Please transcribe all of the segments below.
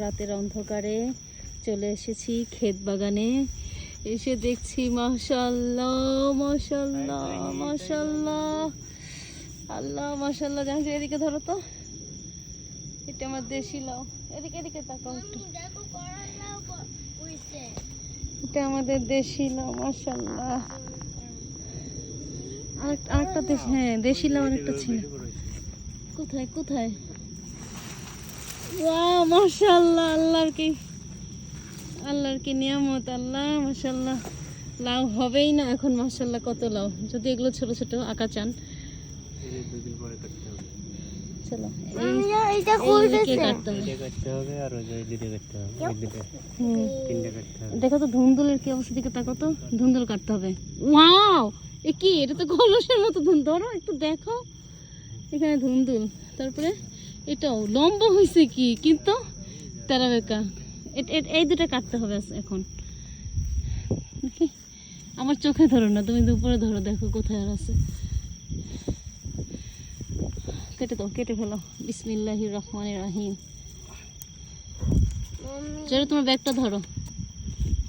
রাতের অন্ধকারে চলে এসেছি ক্ষেত বাগানে। এসে দেখছি মাশাআল্লাহ মাশাআল্লাহ মাশাআল্লাহ, আল্লাহ মাশাআল্লাহ। জাহাঙ্গীর এদিকে ধরো তো, এটা আমার দেশি লাউ। এদিকে এদিকে তাকাও একটু, এটা আমাদের দেশি লাউ মাশাআল্লাহ। আরেকটা দেশি, হ্যাঁ দেশি লাউ আরেকটা ছিল। কোথায় কোথায়? ওয়াও মাশাআল্লাহ, আল্লাহর কি নিয়ামত, আল্লাহ মাশাআল্লাহ। লাউ হবেই না এখন মাশাআল্লাহ, কত লাউ। যদি এগুলো ছোট ছোট আঁকা চান, চলো এইটা কাটতে হবে আর ওই দিকে কাটতে হবে। দেখো তো ধুন্দুলের কি অবস্থা, দিকে তাকো তো, ধুন্দুল কাটতে হবে। ওয়াও, এ কি, এটা তো কলসের মতো ধুন্দুল। ধরো একটু দেখো, এখানে ধুন্দুল। তারপরে এটাও লম্বা হয়েছে কি, কিন্তু তেরা বেকা। এই দুটো কাটতে হবে এখন। আমার চোখে ধরো না, তুমি দুপুরে ধরো, দেখো কোথায় আর আছে। কেটে দাও, কেটে ফেলো। বিসমিল্লাহির রহমানির রহিম। চলো তোমার ব্যাগটা ধরো,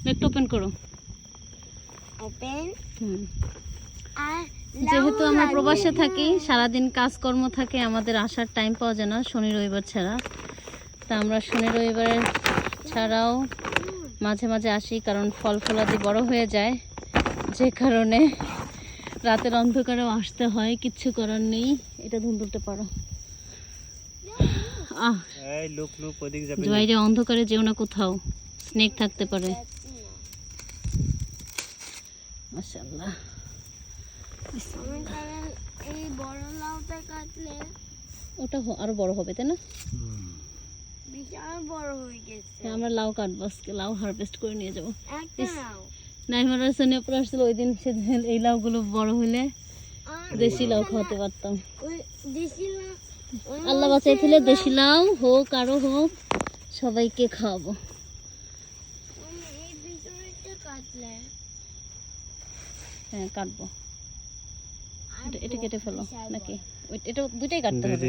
ব্যাগটা ওপেন করো। যেহেতু আমরা প্রবাসে থাকি, সারাদিন কাজকর্ম থাকে, আমাদের আসার টাইম পাওয়া যায় না শনি রবিবার ছাড়া। তা আমরা শনি রবিবার ছাড়াও মাঝে মাঝে আসি, কারণ ফল ফলাদি বড় হয়ে যায়, যে কারণে রাতের অন্ধকারেও আসতে হয়। কিচ্ছু করার নেই। এটা ধুন্দুলতে পারো। বাইরে অন্ধকারে যেও না, কোথাও স্নেক থাকতে পারে। মাশাআল্লাহ। ওটা আরো বড় হবে, তাই না? আমরা লাউ কাটবো আজকে, লাউ হারভেস্ট করে নিয়ে যাবো। নাইমার উপরে আসছিল ওই দিন, এই লাউ গুলো বড় হলে দেশি লাউ খাওয়াতে পারতাম। আল্লাহ বাঁচাইছিলে, দেশি লাউ হোক আরো হোক, সবাইকে খাওয়াবো। হ্যাঁ কাটবো, এটা কেটে ফেলো নাকি? এটা দুটাই কাটতে হবে,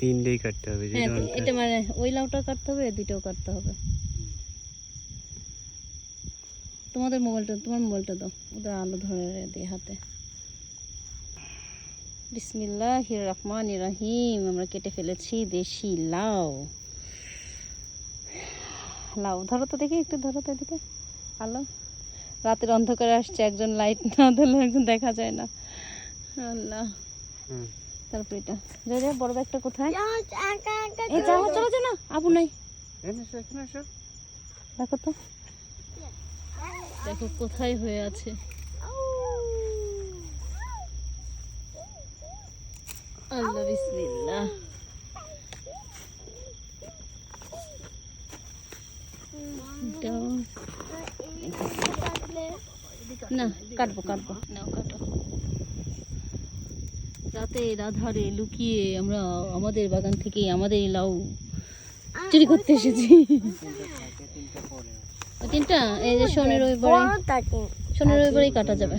তিনটেই কাটতে হবে। হ্যাঁ এটা মানে ওই লাউটাও কাটতে হবে, দুইটাও কাটতে হবে। তোমার মোবাইলটা দাও, ওদের আলো ধরে দিয়ে হাতে। বিসমিল্লাহির রহমানির রহিম। আমরা কেটে ফেলেছি দেশি লাউ। ধরো তো দেখি, একটু ধরো তো এদিকে। আলো, রাতের অন্ধকারে আসছে, একজন লাইট না ধরলে একজন দেখা যায় না। আল্লাহ। তারপর এটা যা বড় ব্যাগটা কোথায়? এই যাও, চলো না, আবু নাই। দেখো তো, দেখো কোথায় হয়ে আছে। আল্লাহ, বিসমিল্লাহ। না কাটবো, নাও কাটো। রাতের আধারে লুকিয়ে আমরা আমাদের বাগান থেকে আমাদের লাউ চুরি করতে এসেছি। তিনটা এই যে শনি রবিবারে কাটা যাবে।